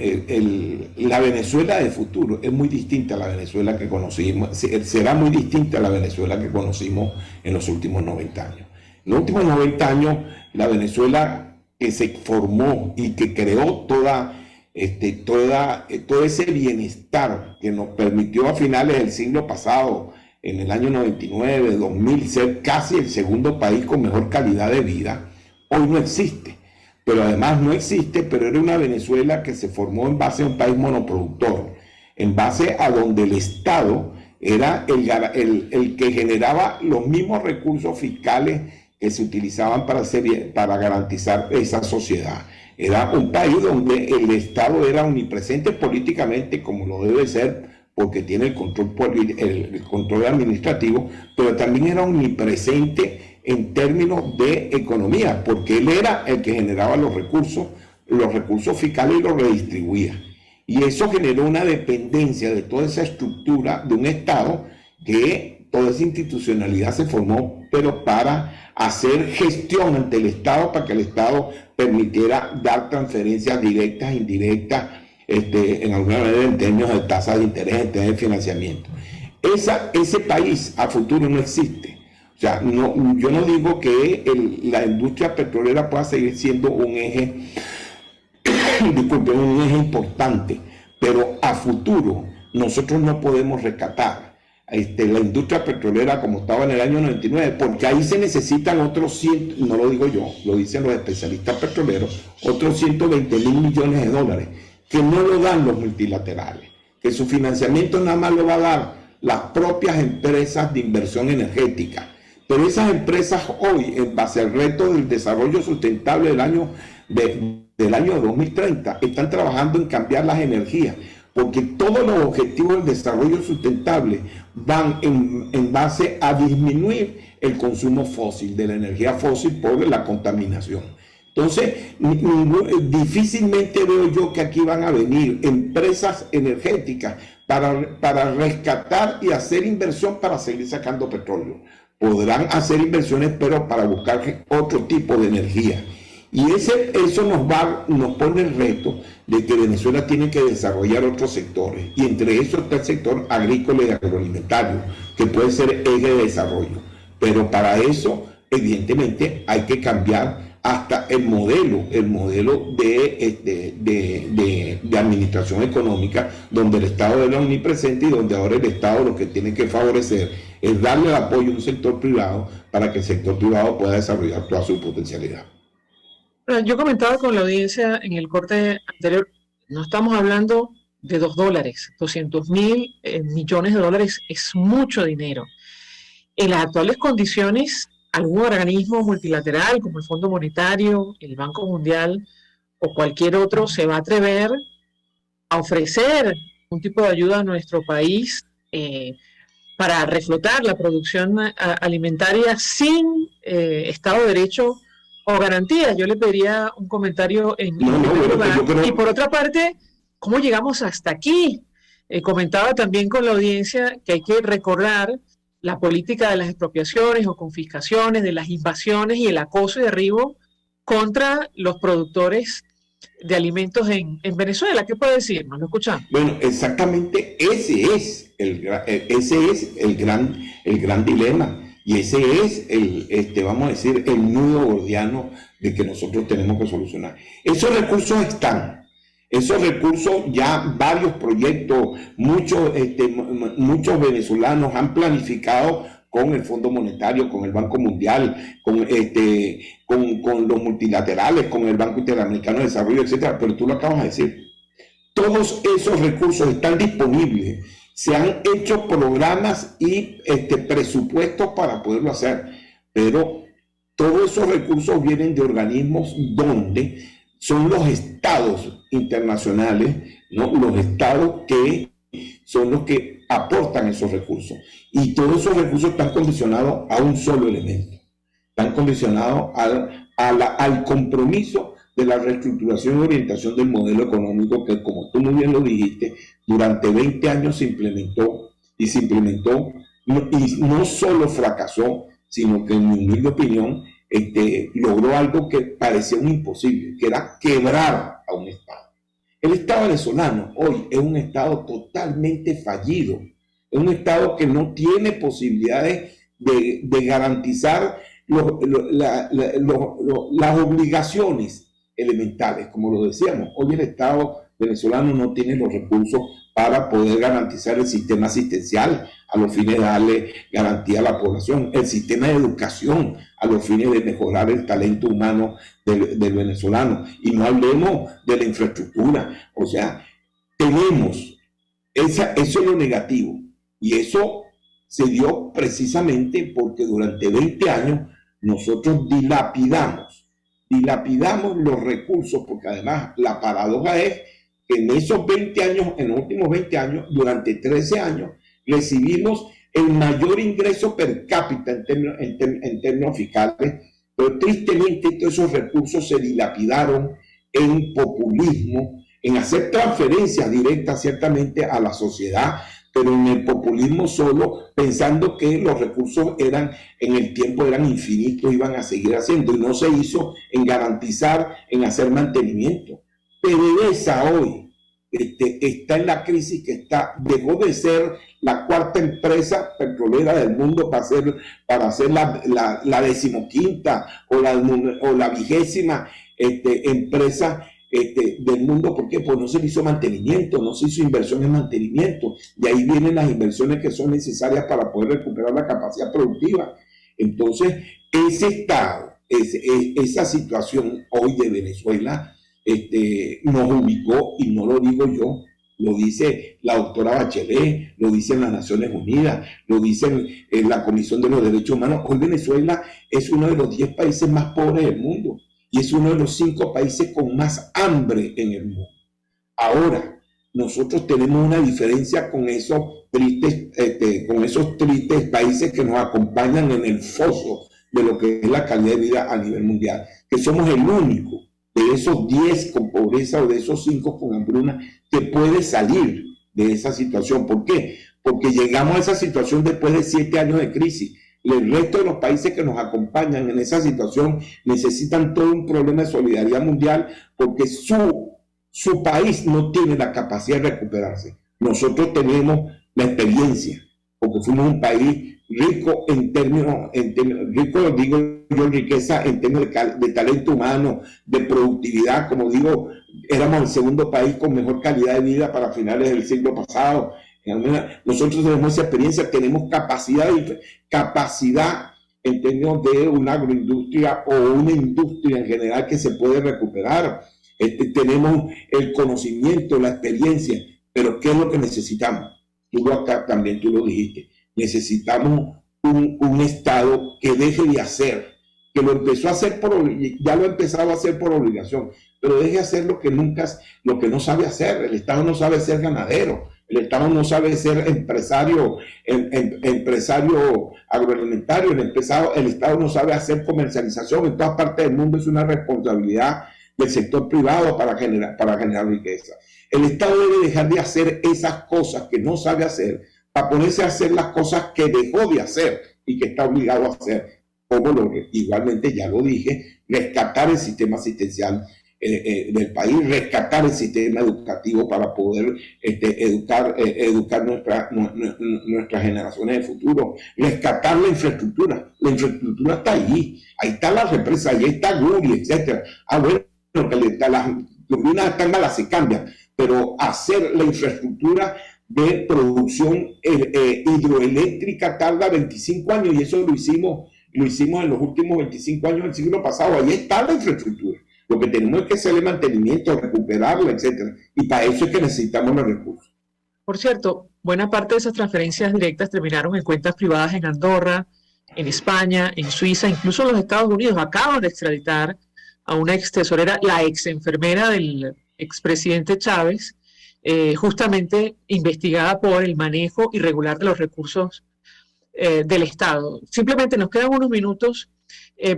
Speaker 8: la Venezuela del futuro es muy distinta a la Venezuela que conocimos, será muy distinta a la Venezuela que conocimos en los últimos 90 años. En los últimos 90 años, la Venezuela que se formó y que creó todo ese bienestar que nos permitió a finales del siglo pasado, en el año 99, 2000, ser casi el segundo país con mejor calidad de vida, hoy no existe. Pero además no existe, pero era una Venezuela que se formó en base a un país monoproductor, en base a donde el Estado era el que generaba los mismos recursos fiscales que se utilizaban para garantizar esa sociedad. Era un país donde el Estado era omnipresente políticamente, como lo debe ser, porque tiene el control administrativo, pero también era omnipresente en términos de economía, porque él era el que generaba los recursos fiscales y los redistribuía. Y eso generó una dependencia de toda esa estructura de un Estado, que toda esa institucionalidad se formó, pero para hacer gestión ante el Estado, para que el Estado permitiera dar transferencias directas, indirectas, en alguna manera en términos de tasas de interés, en términos de financiamiento. Ese país a futuro no existe. O sea, yo no digo que la industria petrolera pueda seguir siendo un eje, un eje importante, pero a futuro nosotros no podemos rescatar la industria petrolera como estaba en el año 99, porque ahí se necesitan otros no lo digo yo, lo dicen los especialistas petroleros, otros 120.000 millones de dólares, que no lo dan los multilaterales, que su financiamiento nada más lo va a dar las propias empresas de inversión energética. Pero esas empresas hoy, en base al reto del desarrollo sustentable del año 2030, están trabajando en cambiar las energías, porque todos los objetivos del desarrollo sustentable van en base a disminuir el consumo fósil, de la energía fósil por la contaminación. Entonces, difícilmente veo yo que aquí van a venir empresas energéticas para rescatar y hacer inversión para seguir sacando petróleo. Podrán hacer inversiones, pero para buscar otro tipo de energía. Y eso nos pone el reto de que Venezuela tiene que desarrollar otros sectores. Y entre esos está el sector agrícola y agroalimentario, que puede ser eje de desarrollo. Pero para eso, evidentemente, hay que cambiar hasta el modelo de administración económica, donde el Estado era omnipresente y donde ahora el Estado lo que tiene que favorecer es darle el apoyo a un sector privado para que el sector privado pueda desarrollar toda su potencialidad.
Speaker 2: Yo comentaba con la audiencia en el corte anterior, no estamos hablando de $2, 200.000 millones de dólares es mucho dinero. En las actuales condiciones, algún organismo multilateral como el Fondo Monetario, el Banco Mundial o cualquier otro se va a atrever a ofrecer un tipo de ayuda a nuestro país para reflotar la producción alimentaria sin Estado de Derecho o garantías. Yo le pediría un comentario en primer lugar. Y por otra parte, ¿cómo llegamos hasta aquí? Comentaba también con la audiencia que hay que recordar la política de las expropiaciones o confiscaciones, de las invasiones y el acoso y derribo contra los productores de alimentos en Venezuela. ¿Qué puede decirnos? ¿Lo escuchamos?
Speaker 8: Bueno, exactamente ese es el gran dilema. Y ese es vamos a decir, el nudo gordiano de que nosotros tenemos que solucionar. Esos recursos están. Esos recursos, ya varios proyectos, muchos venezolanos han planificado con el Fondo Monetario, con el Banco Mundial, con los multilaterales, con el Banco Interamericano de Desarrollo, etcétera. Pero tú lo acabas de decir. Todos esos recursos están disponibles. Se han hecho programas y presupuestos para poderlo hacer. Pero todos esos recursos vienen de organismos donde son los estados internacionales, ¿no? Los estados que son los que aportan esos recursos. Y todos esos recursos están condicionados a un solo elemento. Están condicionados al compromiso de la reestructuración y orientación del modelo económico que, como tú muy bien lo dijiste, durante 20 años se implementó y no solo fracasó, sino que en mi humilde opinión logró algo que parecía un imposible, que era quebrar a un Estado. El Estado venezolano hoy es un Estado totalmente fallido, es un Estado que no tiene posibilidades de garantizar las obligaciones elementales, como lo decíamos. Hoy el Estado venezolano no tiene los recursos para poder garantizar el sistema asistencial a los fines de darle garantía a la población, el sistema de educación a los fines de mejorar el talento humano del venezolano. Y no hablemos de la infraestructura. O sea, tenemos eso es lo negativo. Y eso se dio precisamente porque durante 20 años nosotros dilapidamos los recursos, porque además la paradoja es que en esos 20 años, en los últimos 20 años, durante 13 años, recibimos el mayor ingreso per cápita en términos fiscales, pero tristemente todos esos recursos se dilapidaron en populismo, en hacer transferencias directas ciertamente a la sociedad, pero en el populismo solo, pensando que los recursos en el tiempo eran infinitos, iban a seguir haciendo, y no se hizo en garantizar, en hacer mantenimiento. PDVSA hoy está en la crisis que dejó de ser la cuarta empresa petrolera del mundo para ser la 15ª o la 20ª empresa del mundo. ¿Por qué? Pues no se hizo mantenimiento, no se hizo inversión en mantenimiento. De ahí vienen las inversiones que son necesarias para poder recuperar la capacidad productiva. Entonces, ese estado, esa situación hoy de Venezuela nos ubicó, y no lo digo yo, lo dice la doctora Bachelet, lo dicen las Naciones Unidas, lo dicen la Comisión de los Derechos Humanos. Hoy Venezuela es uno de los 10 países más pobres del mundo y es uno de los 5 países con más hambre en el mundo. Ahora, nosotros tenemos una diferencia con esos tristes países que nos acompañan en el foso de lo que es la calidad de vida a nivel mundial, que somos el único de esos 10 con pobreza o de esos 5 con hambruna que puede salir de esa situación. ¿Por qué? Porque llegamos a esa situación después de 7 años de crisis. El resto de los países que nos acompañan en esa situación necesitan todo un problema de solidaridad mundial porque su país no tiene la capacidad de recuperarse. Nosotros tenemos la experiencia, porque fuimos un país rico rico digo yo, riqueza en términos de talento humano, de productividad. Como digo, éramos el segundo país con mejor calidad de vida para finales del siglo pasado. Nosotros tenemos esa experiencia, tenemos capacidad en términos de una agroindustria o una industria en general que se puede recuperar. Tenemos el conocimiento, la experiencia, pero ¿qué es lo que necesitamos? También tú lo dijiste. Necesitamos un Estado que deje de hacer, que lo empezó a hacer ya lo ha empezado a hacer por obligación, pero deje de hacer lo que no sabe hacer. El Estado no sabe ser ganadero, el Estado no sabe ser empresario agroalimentario, el Estado no sabe hacer comercialización. En todas partes del mundo es una responsabilidad del sector privado para generar riqueza. El Estado debe dejar de hacer esas cosas que no sabe hacer para ponerse a hacer las cosas que dejó de hacer y que está obligado a hacer, como igualmente ya lo dije, rescatar el sistema asistencial del país, rescatar el sistema educativo para poder educar nuestras generaciones de futuro, rescatar la infraestructura. La infraestructura está ahí están las represas, ahí está Guri, etc. Bueno, que las turbinas están malas, se cambian, pero hacer la infraestructura de producción hidroeléctrica tarda 25 años, y eso lo hicimos en los últimos 25 años del siglo pasado. Ahí está la infraestructura. Lo que tenemos es que hacerle mantenimiento, recuperarla, etcétera. Y para eso es que necesitamos los recursos.
Speaker 2: Por cierto, buena parte de esas transferencias directas terminaron en cuentas privadas en Andorra, en España, en Suiza, incluso en los Estados Unidos. Acaban de extraditar a una ex tesorera, la ex enfermera del expresidente Chávez, justamente investigada por el manejo irregular de los recursos del Estado. Simplemente nos quedan unos minutos.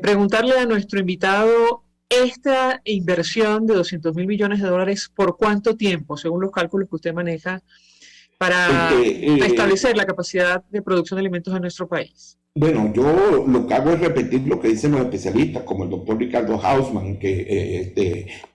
Speaker 2: Preguntarle a nuestro invitado, esta inversión de $200.000 millones, ¿por cuánto tiempo, según los cálculos que usted maneja, para establecer la capacidad de producción de alimentos en nuestro país?
Speaker 8: Bueno, yo lo que hago es repetir lo que dicen los especialistas, como el doctor Ricardo Hausmann,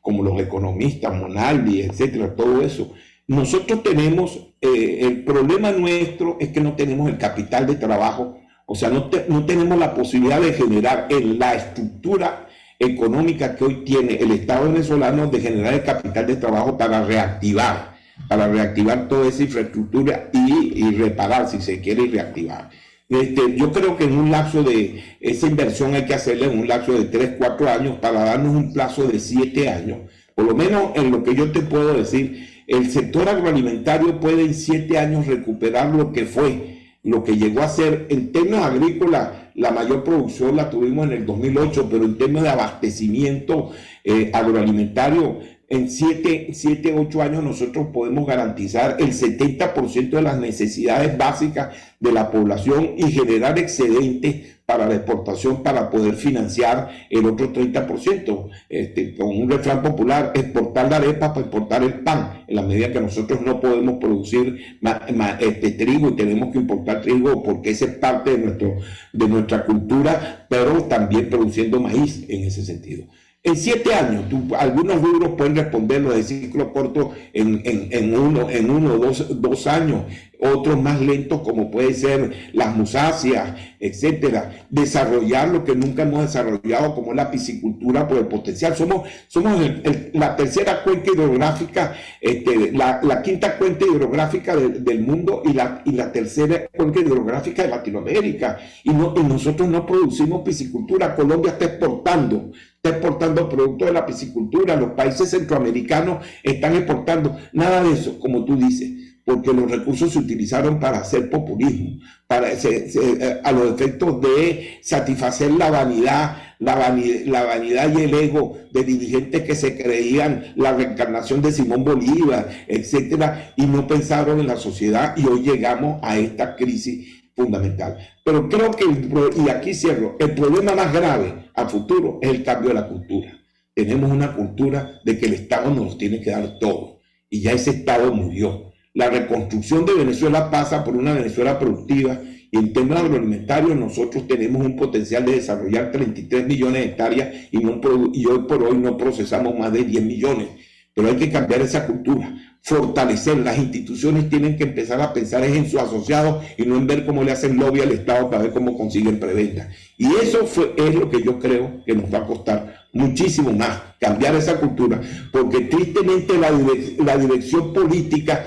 Speaker 8: como los economistas, Monaldi, etcétera, todo eso. Nosotros tenemos, el problema nuestro es que no tenemos el capital de trabajo, o sea, no tenemos la posibilidad de generar en la estructura económica que hoy tiene el Estado venezolano, de generar el capital de trabajo para reactivar toda esa infraestructura y reparar, si se quiere, y reactivar. Yo creo que en un lapso de esa inversión hay que hacerla en un lapso de 3-4 años para darnos un plazo de 7 años. Por lo menos en lo que yo te puedo decir, el sector agroalimentario puede en 7 años recuperar lo que llegó a ser en términos agrícolas. La mayor producción la tuvimos en el 2008, pero en términos de abastecimiento agroalimentario, en 7-8 años nosotros podemos garantizar el 70% de las necesidades básicas de la población y generar excedentes para la exportación para poder financiar el otro 30%. Con un refrán popular, exportar la arepa para exportar el pan. En la medida que nosotros no podemos producir trigo y tenemos que importar trigo porque esa es parte de nuestra cultura, pero también produciendo maíz en ese sentido. En 7 años, algunos rubros pueden responderlo de ciclo corto en 1 o 2 años, otros más lentos como puede ser las musáceas, etcétera. Desarrollar lo que nunca hemos desarrollado, como la piscicultura por el potencial. Somos la tercera cuenca hidrográfica, la quinta cuenca hidrográfica del mundo y la tercera cuenca hidrográfica de Latinoamérica. Y nosotros no producimos piscicultura. Colombia está exportando productos de la piscicultura. Los países centroamericanos están exportando. Nada de eso, como tú dices, porque los recursos se utilizaron para hacer populismo, a los efectos de satisfacer la vanidad y el ego de dirigentes que se creían la reencarnación de Simón Bolívar, etcétera, y no pensaron en la sociedad, y hoy llegamos a esta crisis fundamental. Pero creo que, y aquí cierro, el problema más grave a futuro es el cambio de la cultura. Tenemos una cultura de que el Estado nos tiene que dar todo, y ya ese Estado murió. La reconstrucción de Venezuela pasa por una Venezuela productiva, y en temas agroalimentarios nosotros tenemos un potencial de desarrollar 33 millones de hectáreas y hoy por hoy no procesamos más de 10 millones. Pero hay que cambiar esa cultura, fortalecer. Las instituciones tienen que empezar a pensar en sus asociados y no en ver cómo le hacen lobby al Estado para ver cómo consiguen preventa. Y eso es lo que yo creo que nos va a costar muchísimo más, cambiar esa cultura, porque tristemente la dirección política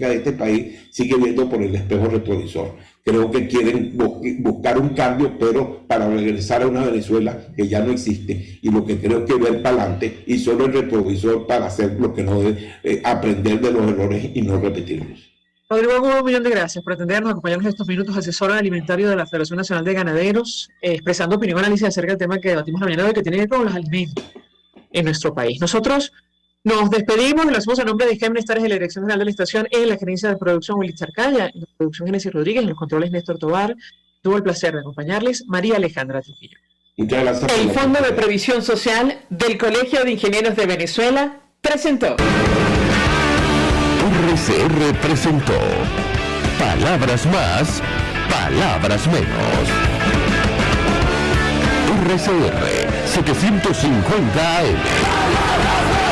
Speaker 8: de este país sigue viendo por el espejo retrovisor. Creo que quieren buscar un cambio, pero para regresar a una Venezuela que ya no existe, y lo que creo que ver para adelante y solo el retrovisor para hacer lo que no debe, aprender de los errores y no repetirlos.
Speaker 2: Rodrigo Agudo, un millón de gracias por atendernos, acompañarnos estos minutos, asesor alimentario de la Federación Nacional de Ganaderos, expresando opinión y análisis acerca del tema que debatimos la mañana de hoy, que tiene que ver con los alimentos en nuestro país. Nosotros nos despedimos y lo hacemos a nombre de Gemnes Tares, de la Dirección General de la Estación, en la gerencia de producción Willy Charcaya, en la producción Génesis Rodríguez, en los controles Néstor Tobar. Tuvo el placer de acompañarles María Alejandra Trujillo.
Speaker 8: Muchas gracias.
Speaker 2: El Fondo de Previsión Social del Colegio de Ingenieros de Venezuela presentó.
Speaker 1: RCR presentó Palabras Más, Palabras Menos. RCR 750 AM.